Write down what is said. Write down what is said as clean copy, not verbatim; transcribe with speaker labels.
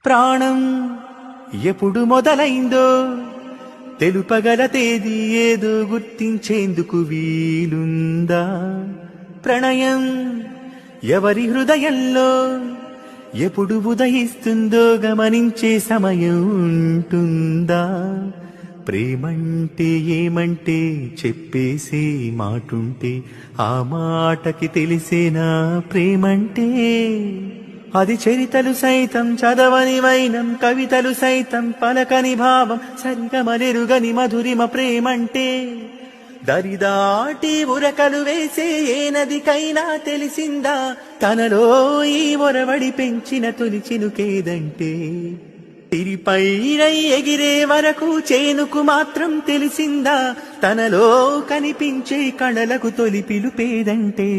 Speaker 1: ప్రాణం ఎప్పుడు మొదలైందో తెలుపగల తేదీ ఏదో గుర్తించేందుకు వీలుందా? ప్రణయం ఎవరి హృదయంలో ఎప్పుడు ఉదయిస్తుందో గమనించే సమయం ఉంటుందా? ప్రేమంటే ఏమంటే చెప్పేసే మాటుంటే ఆ మాటకి తెలిసేనా ప్రేమంటే? అది చరితలు సైతం చదవని వైనం, కవితలు సైతం పలకని భావం, సరిగమలెరుగని మధురిమ ప్రేమంటే. దరిదాటి ఉరకలు వేసే ఏ నదికైనా తెలిసిందా తనలో ఈ ఒరవడి పెంచిన తొలి చినుకేదంటే? తిరిపైరై ఎగిరే వరకు చేనుకు మాత్రం తెలిసిందా తనలో కనిపించే కళలకు తొలి పిలుపేదంటే?